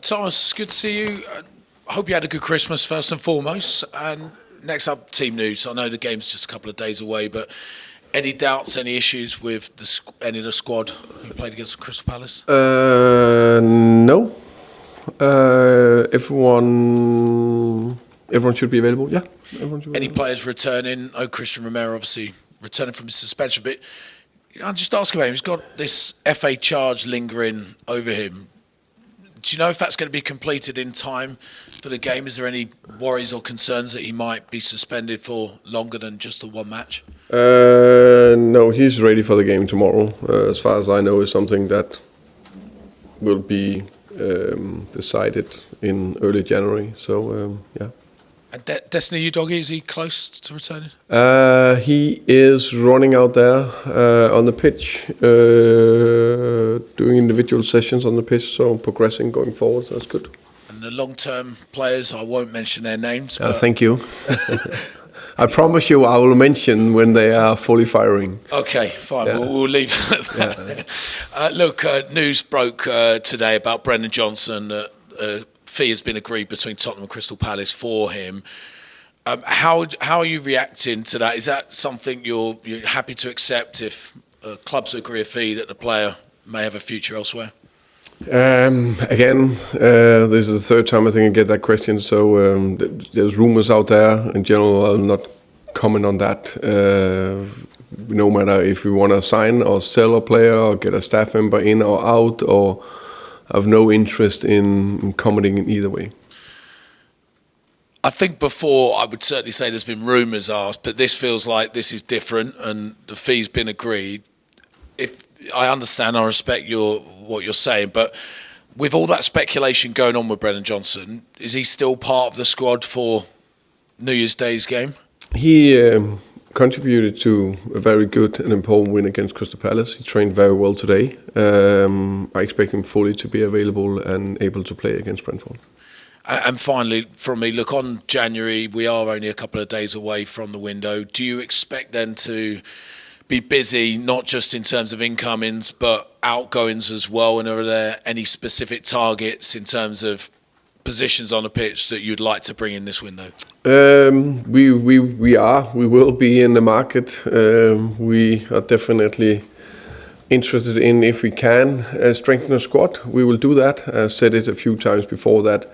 Thomas, good to see you. I hope you had a good Christmas first and foremost. And next up, team news. I know the game's just a couple of days away, but any doubts, any issues with any of the squad who played against Crystal Palace? No. Everyone should be available. Yeah. Any players returning? Oh, Christian Romero obviously returning from his suspension, but I'll just ask about him. He's got this FA charge lingering over him. Do you know if that's going to be completed in time for the game? Is there any worries or concerns that he might be suspended for longer than just the one match? No, he's ready for the game tomorrow. As far as I know, it's something that will be decided in early January. So, yeah. And Destiny Udogie, is he close to returning? He is running out there on the pitch, doing individual sessions on the pitch, so progressing going forward. So that's good. And the long-term players, I won't mention their names. But Thank you. I promise you I will mention when they are fully firing. Okay, fine. Yeah. We'll leave that there. Look, news broke today about Brennan Johnson. Fee has been agreed between Tottenham and Crystal Palace for him. How are you reacting to that? Is that something you're happy to accept if clubs agree a fee that the player may have a future elsewhere? Again, this is the third time I think I get that question. So there's rumours out there. In general, I'll not comment on that. No matter if we want to sign or sell a player or get a staff member in or out, or have no interest in commenting in either way. I think before I would certainly say there's been rumours asked, but this feels like this is different and the fee's been agreed. If I understand, I respect what you're saying, but with all that speculation going on with Brennan Johnson, is he still part of the squad for New Year's Day's game? He contributed to a very good and important win against Crystal Palace. He trained very well today. I expect him fully to be available and able to play against Brentford. And finally, from me, look, on January, we are only a couple of days away from the window. Do you expect then to be busy, not just in terms of incomings, but outgoings as well? And are there any specific targets in terms of positions on the pitch that you'd like to bring in this window? We will be in the market. We are definitely interested in, if we can strengthen a squad, we will do that. I've said it a few times before that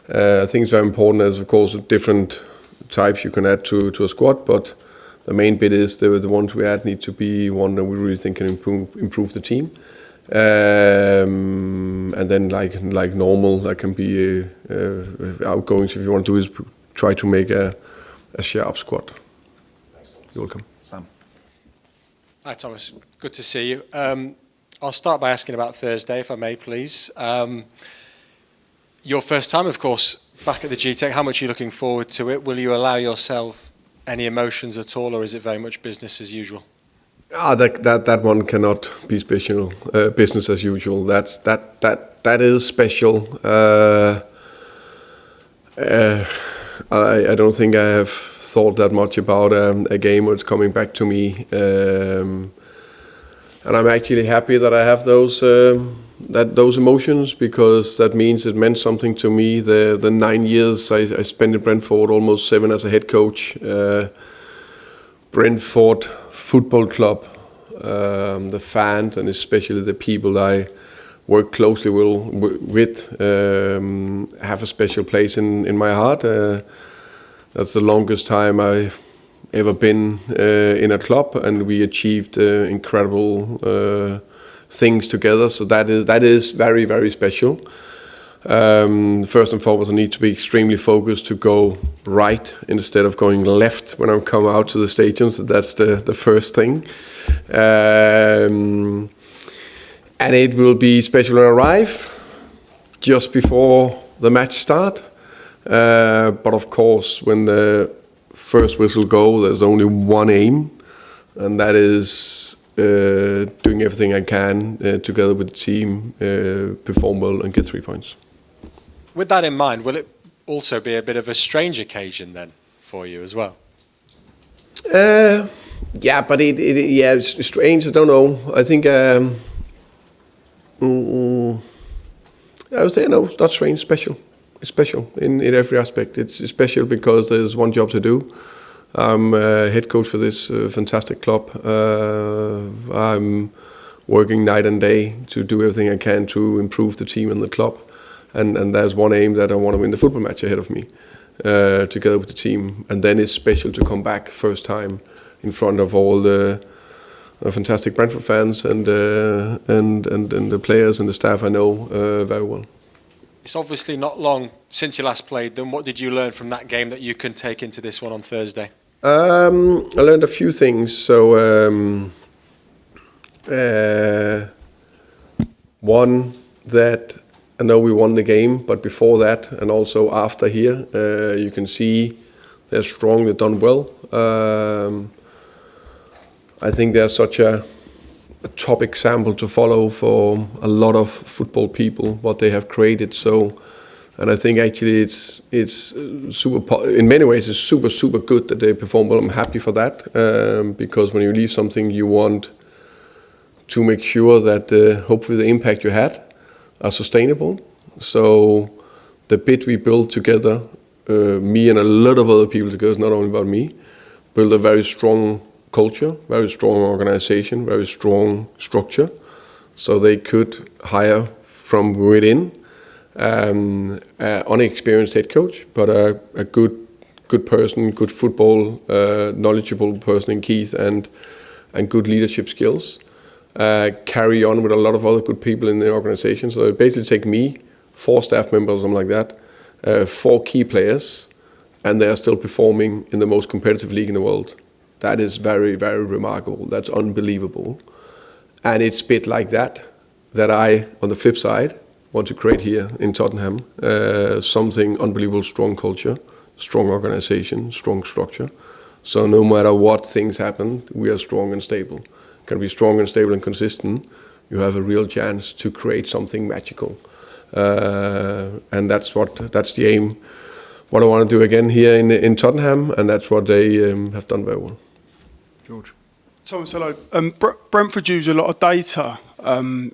I think it's very important. There's of course different types you can add to a squad, but the main bit is the ones we add need to be one that we really think can improve the team. And then like normal, that can be outgoings. If you want to do is try to make a sharp squad. You're welcome. Sam. Hi Thomas, good to see you. I'll start by asking about Thursday, if I may, please. Your first time, of course, back at the GTEC. How much are you looking forward to it? Will you allow yourself any emotions at all, or is it very much business as usual? That one cannot be special. Business as usual. That is special. I don't think I have thought that much about a game where it's coming back to me, and I'm actually happy that I have those emotions, because that means it meant something to me. The 9 years I spent in Brentford, almost 7 as a head coach. Brentford Football Club, the fans, and especially the people I work closely with have a special place in my heart. That's the longest time I've ever been in a club, and we achieved incredible things together. So that is very, very special. First and foremost, I need to be extremely focused to go right instead of going left when I come out to the stadium. So that's the first thing. And it will be special when I arrive, just before the match start. But of course, when the first whistle goes, there's only one aim, and that is doing everything I can together with the team, perform well and get 3 points. With that in mind, will it also be a bit of a strange occasion then for you as well? Yeah, but it's strange. I don't know. I think I would say no, it's not strange. Special. It's special in every aspect. It's special because there's one job to do. I'm head coach for this fantastic club. I'm working night and day to do everything I can to improve the team and the club. And there's one aim that I want to win the football match ahead of me, together with the team. And then it's special to come back first time in front of all the fantastic Brentford fans and the players and the staff I know very well. It's obviously not long since you last played them. What did you learn from that game that you can take into this one on Thursday? I learned a few things. So one, that I know we won the game, but before that and also after here, you can see they're strong, they've done well. I think they're such a top example to follow for a lot of football people, what they have created. So, and I think actually it's super, in many ways it's super good that they perform well. I'm happy for that, because when you leave something, you want to make sure that hopefully the impact you had are sustainable. So the bit we built together, me and a lot of other people together, it's not only about me, build a very strong culture, very strong organization, very strong structure, so they could hire from within an unexperienced head coach, but a good person, good football, knowledgeable person in Keith, and good leadership skills. Carry on with a lot of other good people in the organization. So it basically take me, 4 staff members, something like that, 4 key players, and they are still performing in the most competitive league in the world. That is very, very remarkable. That's unbelievable. And it's a bit like that I, on the flip side, want to create here in Tottenham. Something unbelievable, strong culture, strong organization, strong structure. So no matter what things happen, we are strong and stable. Can be strong and stable and consistent. You have a real chance to create something magical. And that's the aim. What I want to do again here in Tottenham, and that's what they have done very well. George. Thomas, hello. Brentford use a lot of data, and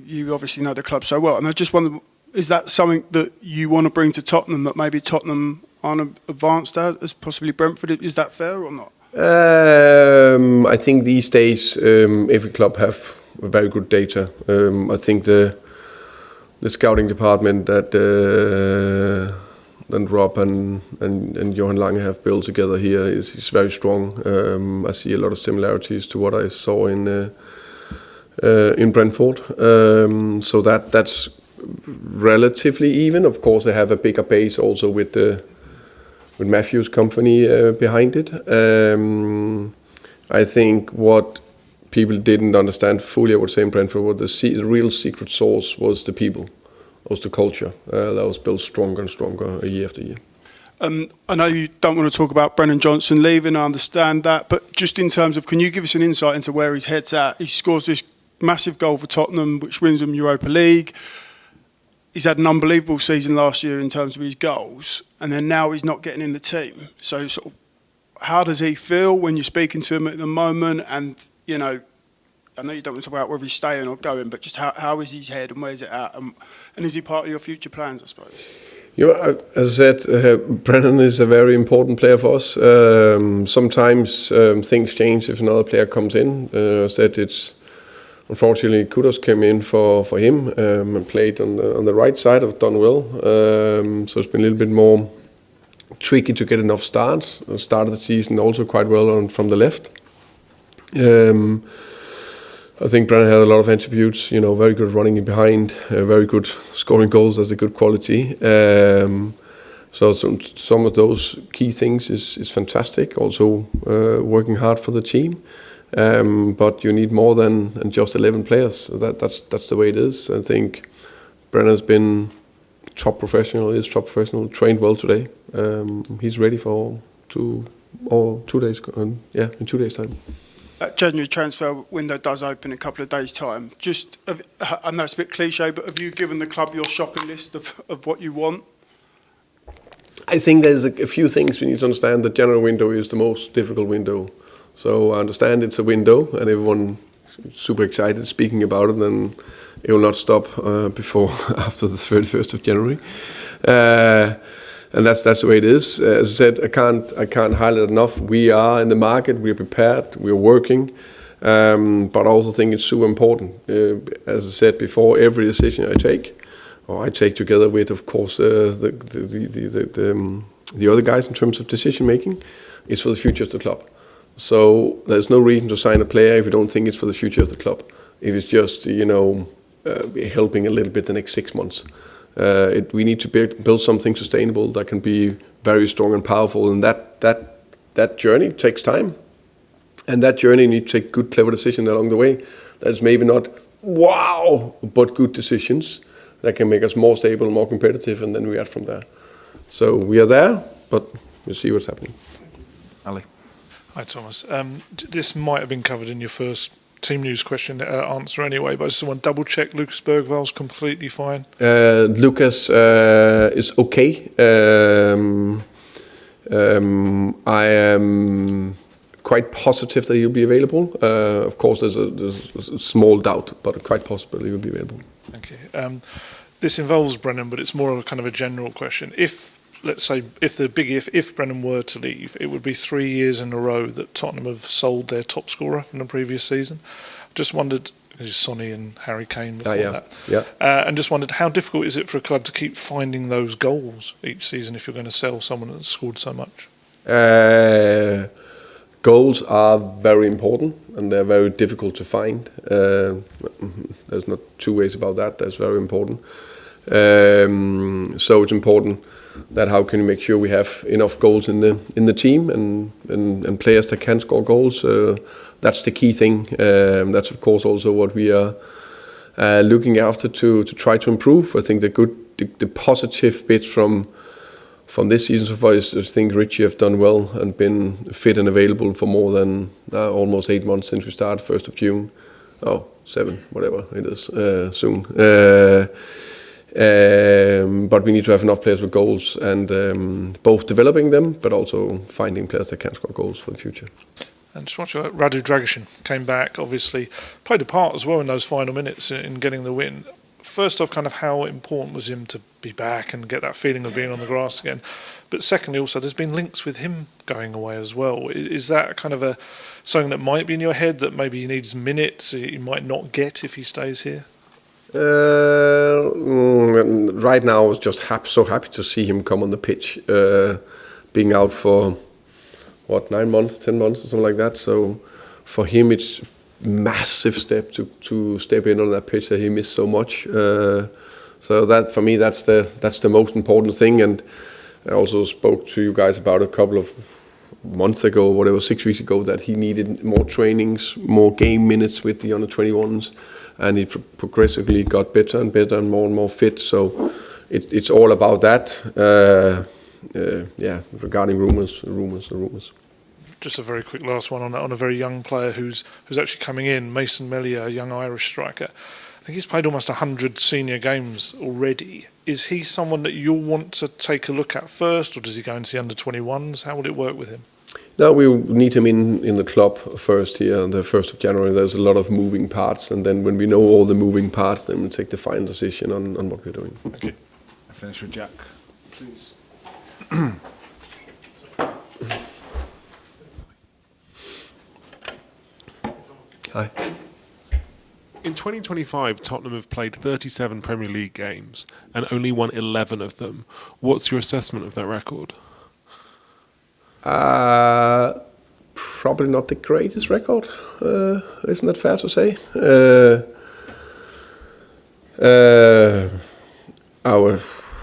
you obviously know the club so well. And I just wonder, is that something that you want to bring to Tottenham that maybe Tottenham aren't advanced at, as possibly Brentford? Is that fair or not? I think these days every club have very good data. I think the scouting department that Rob and Johan Lange have built together here is very strong. I see a lot of similarities to what I saw in Brentford. So that's relatively even. Of course, they have a bigger base also with Matthew's company behind it. I think what people didn't understand fully, I would say, in Brentford, what the real secret sauce was the people, was the culture that was built stronger and stronger year after year. I know you don't want to talk about Brennan Johnson leaving, I understand that, but just in terms of, can you give us an insight into where his head's at? He scores this massive goal for Tottenham, which wins them Europa League. He's had an unbelievable season last year in terms of his goals, and then now he's not getting in the team. So sort of, how does he feel when you're speaking to him at the moment? And, you know, I know you don't want to talk about whether he's staying or going, but just how is his head and where's it at? And is he part of your future plans, I suppose? As I said, Brennan is a very important player for us. Sometimes things change if another player comes in. I said it's... Unfortunately, Kudos came in for him and played on the right side, have done well. So it's been a little bit more tricky to get enough starts. Started the season also quite well from the left. I think Brennan had a lot of attributes, very good running in behind, very good scoring goals, that's a good quality. So some of those key things is fantastic. Also working hard for the team. But you need more than just 11 players. That's the way it is. I think Brennan's been top professional, trained well today. He's ready for 2 days. In 2 days' time. January transfer window does open in a couple of days' time. Just, I know it's a bit cliche, but have you given the club your shopping list of what you want? I think there's a few things we need to understand. The January window is the most difficult window. So I understand it's a window and everyone is super excited speaking about it, and it will not stop before after the 31st of January. And that's the way it is. As I said, I can't highlight enough. We are in the market. We are prepared. We are working. But I also think it's super important. As I said before, every decision I take together with, of course, the other guys in terms of decision making, is for the future of the club. So there's no reason to sign a player if you don't think it's for the future of the club. If it's just helping a little bit the next 6 months. We need to build something sustainable that can be very strong and powerful, and that journey takes time, and that journey needs to take good, clever decisions along the way. That's maybe not wow, but good decisions that can make us more stable, more competitive, and then we add from there. So we are there, but we'll see what's happening. Ali. Hi, Thomas. This might have been covered in your first team news question answer anyway, but I just want to double check Lucas Bergvall's completely fine. Lucas is okay. I am quite positive that he'll be available. Of course, there's a small doubt, but quite possible he will be available. Thank you. This involves Brennan, but it's more of a kind of a general question. If Brennan were to leave, it would be 3 years in a row that Tottenham have sold their top scorer from the previous season. Just wondered, Sonny and Harry Kane before that. Yeah. And just wondered, how difficult is it for a club to keep finding those goals each season if you're going to sell someone that's scored so much? Goals are very important, and they're very difficult to find. There's not two ways about that. That's very important. So it's important that how can we make sure we have enough goals in the team and players that can score goals. That's the key thing. That's of course also what we are looking after to try to improve. I think the positive bits from this season so far is I think Richie have done well and been fit and available for more than almost 8 months since we started 1st of June. 7, whatever it is, soon. But we need to have enough players with goals and both developing them, but also finding players that can score goals for the future. And just watch Radu Dragusin came back, obviously played a part as well in those final minutes in getting the win. First off, kind of how important was him to be back and get that feeling of being on the grass again? But secondly, also there's been links with him going away as well. Is that kind of something that might be in your head that maybe he needs minutes he might not get if he stays here? Right now, I was just so happy to see him come on the pitch, being out for 9 months, 10 months, or something like that. So for him, it's massive step to step in on that pitch that he missed so much. So that for me, that's the most important thing. And I also spoke to you guys about a couple of months ago, whatever, 6 weeks ago, that he needed more trainings, more game minutes with the under 21s. And he progressively got better and better and more fit. So it's all about that. Regarding rumours. Just a very quick last one on a very young player who's actually coming in, Mason Melia, a young Irish striker. I think he's played almost 100 senior games already. Is he someone that you'll want to take a look at first, or does he go into the under 21s? How will it work with him? No, we need him in the club first here on the 1st of January. There's a lot of moving parts, and then when we know all the moving parts, then we'll take the final decision on what we're doing. Thank you. I finish with Jack, please. Hi. In 2025, Tottenham have played 37 Premier League games and only won 11 of them. What's your assessment of that record? Probably not the greatest record. Isn't that fair to say?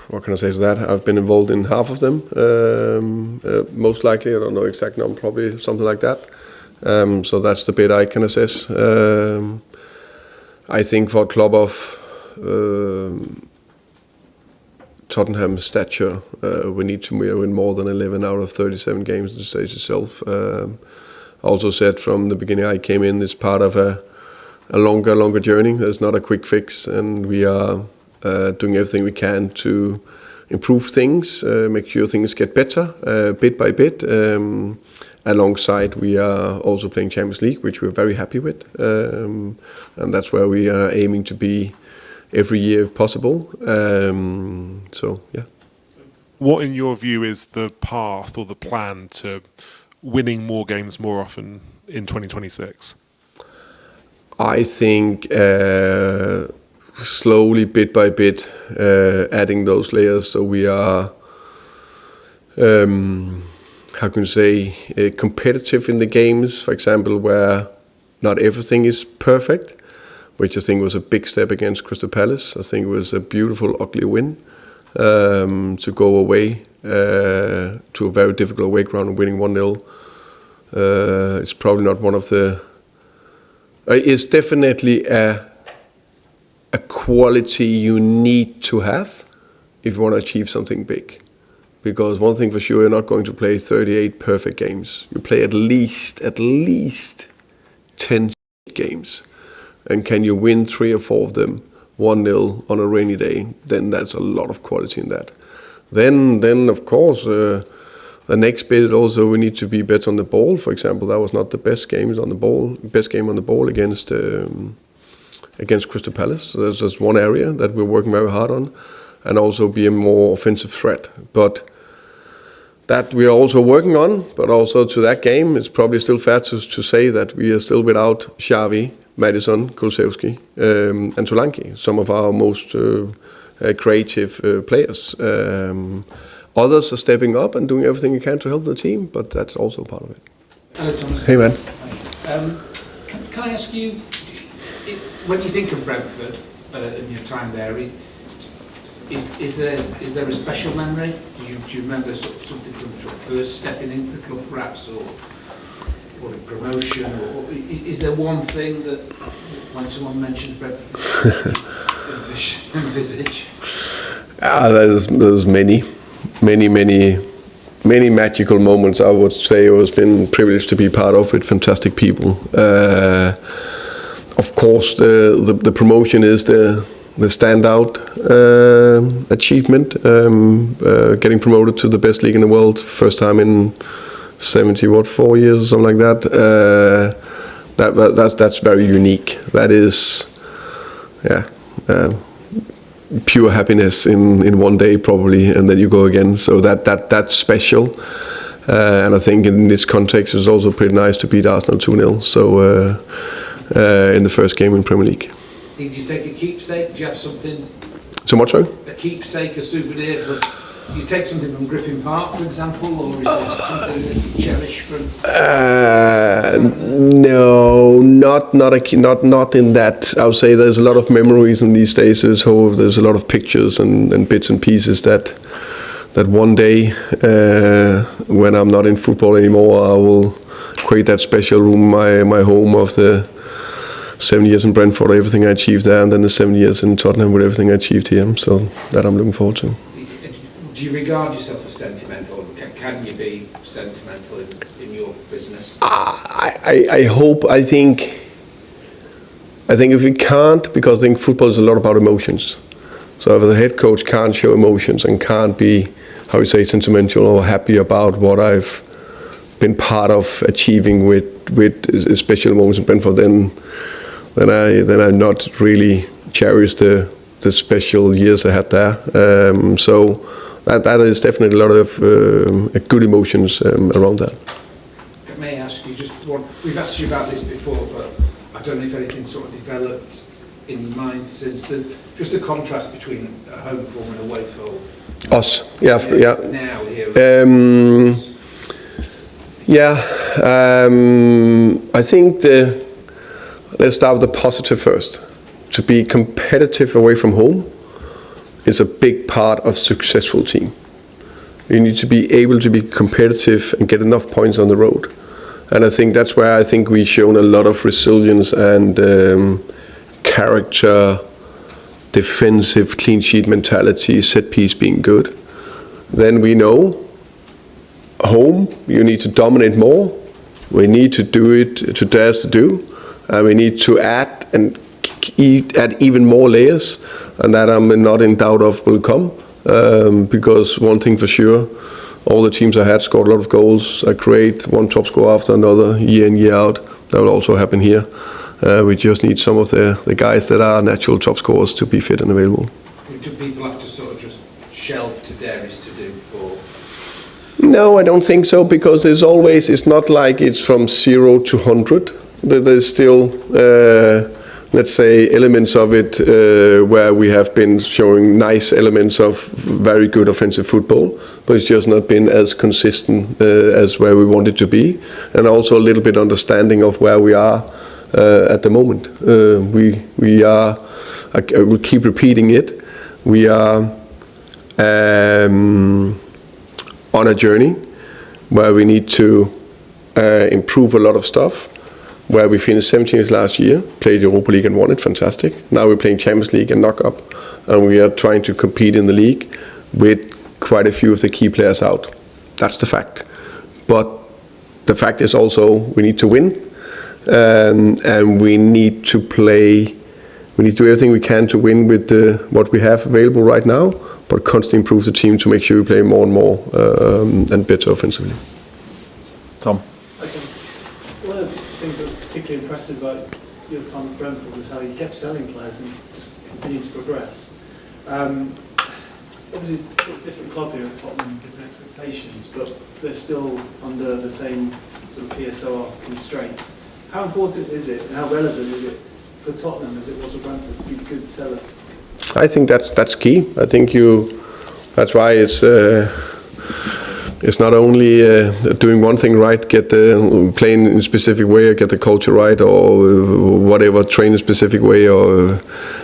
What can I say to that? I've been involved in half of them. Most likely, I don't know exact number, probably something like that. So that's the bit I can assess. I think for a club of Tottenham's stature, we need to win more than 11 out of 37 games at the stage itself. Also said from the beginning I came in, it's part of a longer journey. There's not a quick fix, and we are doing everything we can to improve things, make sure things get better bit by bit. Alongside, we are also playing Champions League, which we're very happy with, and that's where we are aiming to be every year if possible. So yeah. What, in your view, is the path or the plan to winning more games more often in 2026? I think slowly, bit by bit, adding those layers, so we are, how can you say, competitive in the games, for example, where not everything is perfect, which I think was a big step against Crystal Palace. I think it was a beautiful, ugly win to go away to a very difficult away ground and winning 1-0. It's probably not one of the... It's definitely a quality you need to have if you want to achieve something big. Because one thing for sure, you're not going to play 38 perfect games. You play at least 10 games. And can you win 3 or 4 of them 1-0 on a rainy day, then that's a lot of quality in that. Then of course, the next bit is also we need to be better on the ball. For example, that was not the best game on the ball against Crystal Palace. So that's just one area that we're working very hard on, and also be a more offensive threat. But that we are also working on, but also to that game, it's probably still fair to say that we are still without Xavi, Maddison, Kulusevski, and Solanke, some of our most creative players. Others are stepping up and doing everything they can to help the team, but that's also part of it. Hello, Thomas. Hey, man. Can I ask you, when you think of Brentford and your time there, is there a special memory? Do you remember something from first stepping into the club, perhaps, or a promotion, or is there one thing that when someone mentions Brentford, envisage? There's many magical moments. I would say I was been privileged to be part of with fantastic people. Of course, the promotion is the standout achievement. Getting promoted to the best league in the world, first time in 4 years or something like that. That's very unique. That is, pure happiness in one day probably, and then you go again. So that's special. And I think in this context, it's also pretty nice to beat Arsenal 2-0. So in the first game in Premier League. Did you take a keepsake? Do you have something? So much, sorry? A keepsake, a souvenir? You take something from Griffin Park, for example, or is there something that you cherish from? No, not in that. I would say there's a lot of memories in these days. There's a lot of pictures and bits and pieces that one day, when I'm not in football anymore, I will create that special room, my home of the 7 years in Brentford, everything I achieved there, and then the 7 years in Tottenham with everything I achieved here. So that I'm looking forward to. Do you regard yourself as sentimental? Can you be sentimental in your business? I hope. I think if we can't, because I think football is a lot about emotions. So if the head coach can't show emotions and can't be, how you say, sentimental or happy about what I've been part of achieving with special moments in Brentford, then I not really cherish the special years I had there. So. That is definitely a lot of good emotions around that. May I ask you just one? We've asked you about this before, but I don't know if anything sort of developed in your mind since just the contrast between a home form and away form. Us, yeah. Now here. I think let's start with the positive first. To be competitive away from home is a big part of successful team. You need to be able to be competitive and get enough points on the road. And I think that's where I think we've shown a lot of resilience and character, defensive, clean sheet mentality, set piece being good. Then we know home, you need to dominate more. We need to do it to dare to do. And we need to add even more layers, and that I'm not in doubt of will come, because one thing for sure, all the teams I had scored a lot of goals. I create one top scorer after another, year in, year out. That will also happen here. We just need some of the guys that are natural top scorers to be fit and available. Do people have to sort of just shelve to Darius to do for? No, I don't think so, because it's not like it's from 0 to 100. There's still, let's say, elements of it where we have been showing nice elements of very good offensive football, but it's just not been as consistent as where we want it to be, and also a little bit understanding of where we are at the moment. We are, I will keep repeating it, we are on a journey where we need to improve a lot of stuff, where we finished 17th last year, played Europa League and won it, fantastic. Now we're playing Champions League and knock up, and we are trying to compete in the league with quite a few of the key players out. That's the fact. But the fact is also we need to win, and we need to play, we need to do everything we can to win with what we have available right now, but constantly improve the team to make sure we play more and more and better offensively. Tom? One of the things that was particularly impressive about your time at Brentford was how you kept selling players and just continued to progress. Obviously, it's a different club here at Tottenham, different expectations, but they're still under the same sort of PSR constraints. How important is it, and how relevant is it for Tottenham as it was for Brentford to be good sellers? I think that's key. I think that's why it's not only doing one thing right, get the playing in a specific way, or get the culture right, or whatever, train a specific way, or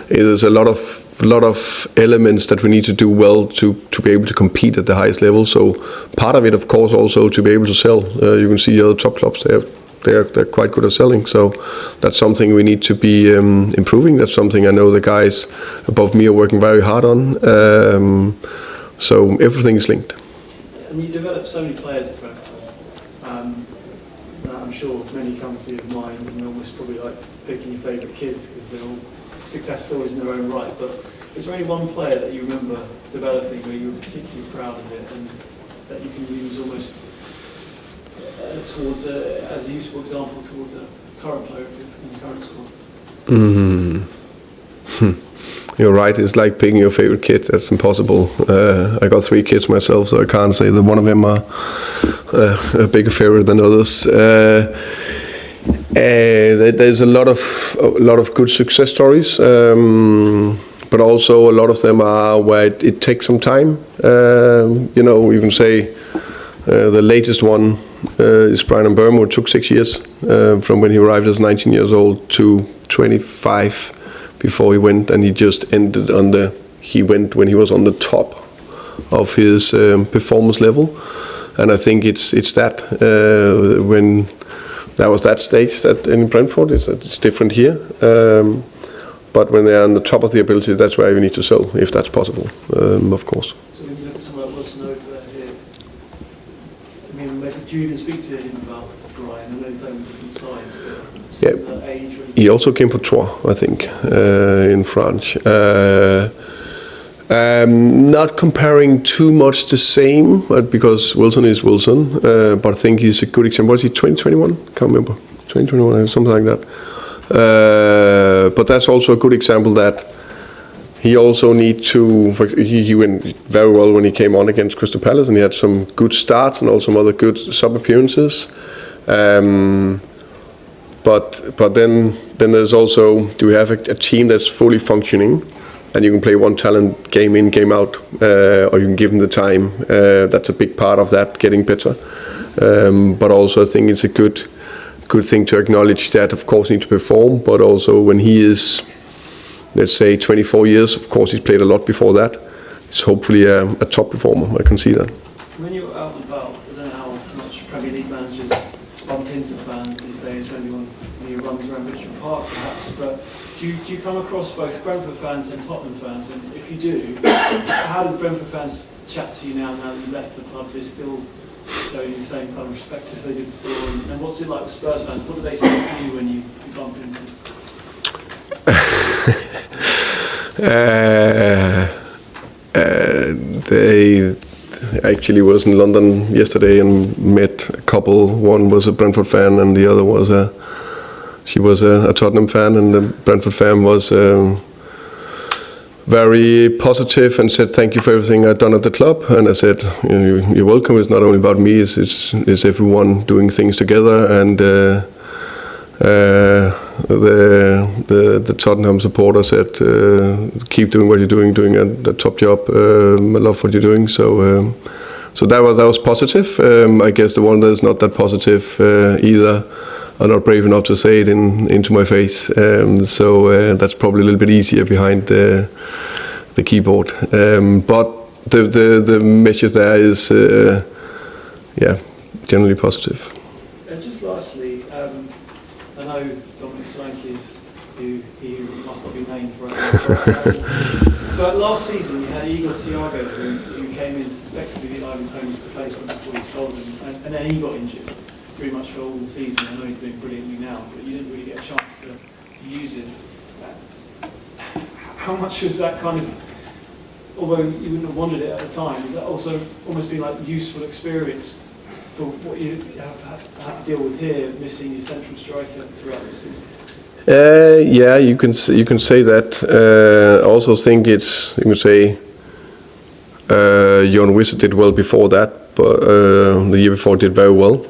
there's a lot of elements that we need to do well to be able to compete at the highest level. So part of it, of course, also to be able to sell. You can see other top clubs, they're quite good at selling. So that's something we need to be improving. That's something I know the guys above me are working very hard on. So everything is linked. And you develop so many players at Brentford. I'm sure many come to your mind, and almost probably like picking your favourite kids because they're all success stories in their own right. But is there any one player that you remember developing where you were particularly proud of it, and that you can use almost towards as a useful example towards a current player in the current squad? You're right, it's like picking your favorite kid. That's impossible. I got 3 kids myself, so I can't say that one of them are a bigger favorite than others. There's a lot of good success stories, but also a lot of them are where it takes some time. You can say the latest one is Brian Burma. It took 6 years from when he arrived as 19 years old to 25 before he went, and he just ended he went when he was on the top of his performance level. And I think it's that when that was that stage that in Brentford, it's different here. But when they're on the top of the ability, that's where you need to sell, if that's possible, of course. So when you look at someone like Wilson over here, I mean, do you even speak to him about Brian? I know they play on different sides, but similar age. He also came for Troyes, I think, in France. Not comparing too much the same, because Wilson is Wilson, but I think he's a good example. Was he 2021? Can't remember. 2021 or something like that. But that's also a good example that he also he went very well when he came on against Crystal Palace, and he had some good starts and also some other good sub-appearances. But then there's also, do we have a team that's fully functioning, and you can play one talent game in, game out, or you can give him the time. That's a big part of that, getting better. But also I think it's a good thing to acknowledge that, of course, need to perform, but also when he is, let's say, 24 years, of course, he's played a lot before that. He's hopefully a top performer. I can see that. When you're out and about, I don't know how much Premier League managers bump into fans these days, maybe when he runs around Richmond Park perhaps, but do you come across both Brentford fans and Tottenham fans? And if you do, how do the Brentford fans chat to you now that you left the club? They still show you the same kind of respect as they did before? And what's it like with Spurs fans? What do they say to you when you bump into them? They actually was in London yesterday and met a couple. One was a Brentford fan and the other was a she was a Tottenham fan, and the Brentford fan was very positive and said thank you for everything I've done at the club. And I said, you're welcome. It's not only about me. It's everyone doing things together. And the Tottenham supporter said, keep doing what you're doing a top job. I love what you're doing. So that was positive. I guess the one that's not that positive either are not brave enough to say it into my face. So that's probably a little bit easier behind the keyboard. But the message there is, generally positive. Just lastly, I know Dominic Solanke's, who must not be named right. But last season you had Igor Thiago who came in to effectively be Ivan Toney's replacement before you sold him, and then he got injured pretty much for all the season. I know he's doing brilliantly now, but you didn't really get a chance to use him. How much was that kind of, although you wouldn't have wanted it at the time, was that also almost been like useful experience for what you had to deal with here, missing your central striker throughout the season? Yeah, you can say that. I also think you can say Jon Wisse did well before that, but the year before did very well.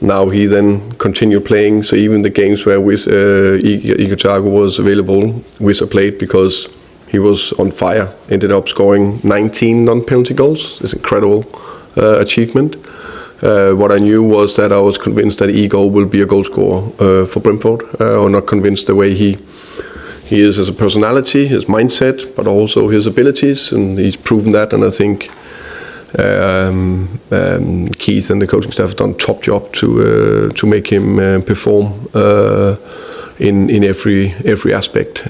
Now he then continued playing, so even the games where Igor Thiago was available, Wisse played because he was on fire. Ended up scoring 19 non-penalty goals. It's an incredible achievement. What I knew was that I was convinced that Igor will be a goal scorer for Brentford. I'm not convinced the way he is as a personality, his mindset, but also his abilities, and he's proven that. And I think Keith and the coaching staff have done a top job to make him perform in every aspect.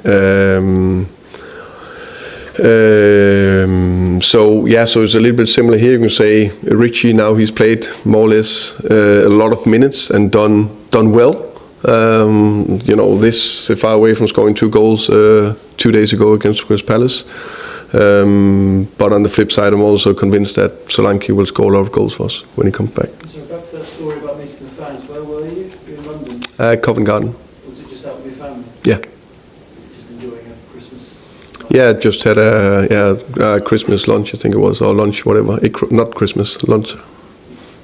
So it's a little bit similar here. You can say Richie, now he's played more or less a lot of minutes and done well. This far away from scoring 2 goals 2 days ago against Crystal Palace. But on the flip side, I'm also convinced that Solanke will score a lot of goals for us when he comes back. So back to that story about meeting the fans. Where were you? You in London? Covent Garden. Was it just out with your family? Yeah. Just enjoying a Christmas? Yeah, just had a Christmas lunch, I think it was, or lunch, whatever. Not Christmas, lunch.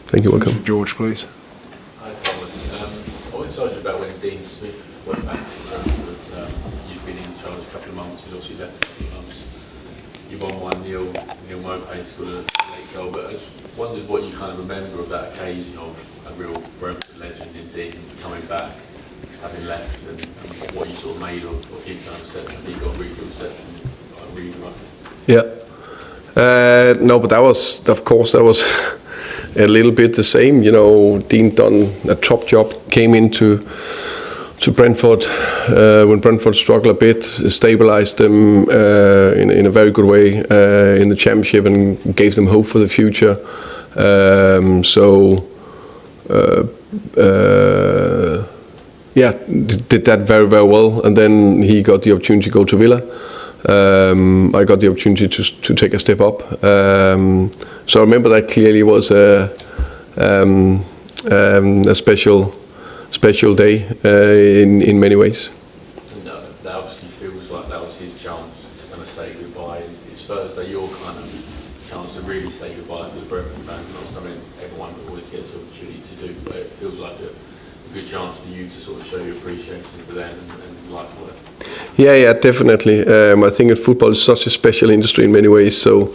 Thank you, welcome. George, please. Hi, Thomas. I want to ask you about when Dean Smith went back to Brentford. You've been in charge a couple of months, he's obviously left a couple of months. You won 1-0, Neil Maupay scored a late goal, but I just wondered what you kind of remember of that occasion of a real Brentford legend in Dean coming back, having left, and what you sort of made of his kind of reception. He got a really good reception, really right. Yeah. No, but that was a little bit the same. Dean done a top job, came into Brentford when Brentford struggled a bit, stabilized them in a very good way in the championship and gave them hope for the future. Did that very, very well. And then he got the opportunity to go to Villa. I got the opportunity to take a step up. So I remember that clearly was a special day in many ways. And that obviously feels like that was his chance to kind of say goodbye. Is Thursday your kind of chance to really say goodbye to the Brentford fans? Not something everyone always gets the opportunity to do, but it feels like a good chance for you to sort of show your appreciation to them and like for it. Yeah, definitely. I think football is such a special industry in many ways. So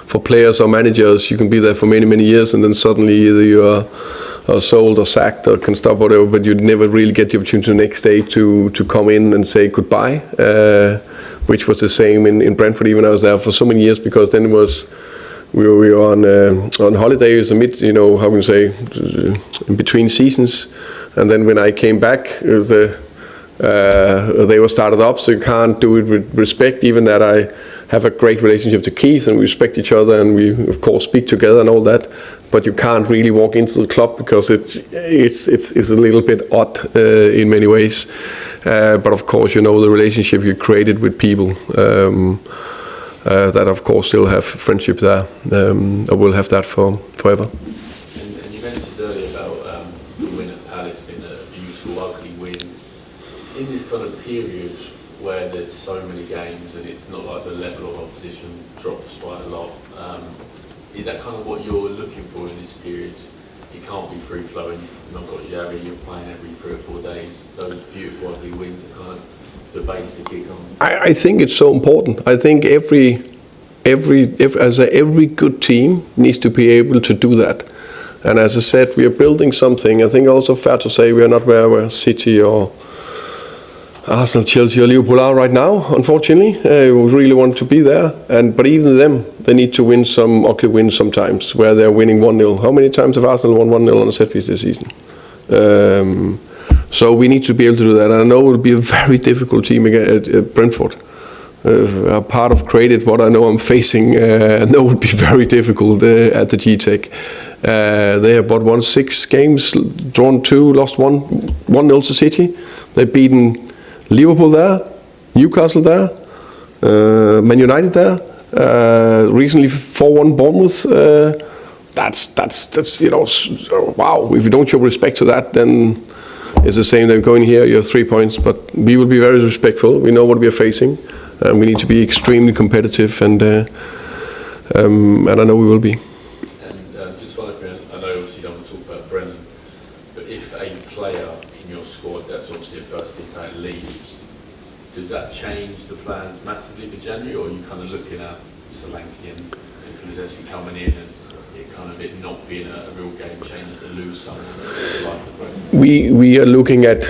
for players or managers, you can be there for many, many years, and then suddenly either you are sold or sacked or can stop whatever, but you'd never really get the opportunity the next day to come in and say goodbye, which was the same in Brentford. Even I was there for so many years, because then we were on holidays, in between seasons, and then when I came back, they were started up, so you can't do it with respect. Even that I have a great relationship to Keith and we respect each other and we of course speak together and all that, but you can't really walk into the club because it's a little bit odd in many ways. But of course, the relationship you created with people, that of course still have friendship there. I will have that forever. And you mentioned earlier about the win at Palace being a beautiful, ugly win. so many games and it's not like the level of opposition drops quite a lot. Is that kind of what you're looking for in this period? It can't be free flowing. You've not got Xavi, you're playing every 3 or 4 days. Those beautiful ugly wins are kind of the base to kick on. I think it's so important. I think every good team needs to be able to do that. And as I said, we are building something. I think also fair to say we are not where City or Arsenal, Chelsea or Liverpool are right now, unfortunately. We really want to be there. But even them, they need to win some ugly wins sometimes, where they're winning 1-0. How many times have Arsenal won 1-0 on a set piece this season? So we need to be able to do that. And I know it will be a very difficult team at Brentford. A part of created what I know I'm facing. I know it would be very difficult at the GTEC. They have won 6 games, drawn 2, lost 1-0 to City. They've beaten Liverpool there, Newcastle there, Man United there. Recently 4-1 Bournemouth. That's wow. If you don't show respect to that, then it's the same. They're going here. You have 3 points, but we will be very respectful. We know what we are facing, and we need to be extremely competitive. And I know we will be. And just following up, I know obviously you don't want to talk about Brennan, but if a player in your squad that's obviously a first team player leaves, does that change the plans massively for January, or are you kind of looking at Solanke and Kulusevski coming in as it kind of it not being a real game changer to lose someone like the Brennan? We are looking at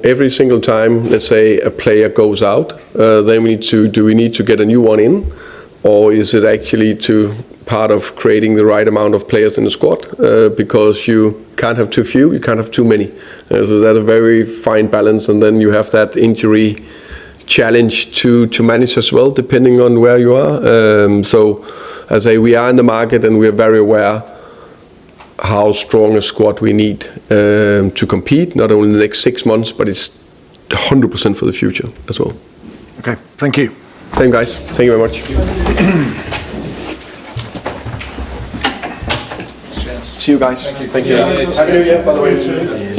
every single time, let's say a player goes out, then we need to get a new one in, or is it actually part of creating the right amount of players in the squad? Because you can't have too few, you can't have too many. So that's a very fine balance, and then you have that injury challenge to manage as well, depending on where you are. So as I say, we are in the market and we are very aware how strong a squad we need to compete, not only in the next 6 months, but it's 100% for the future as well. Okay, thank you. Same guys, thank you very much. See you guys. Thank you. Happy New Year, by the way.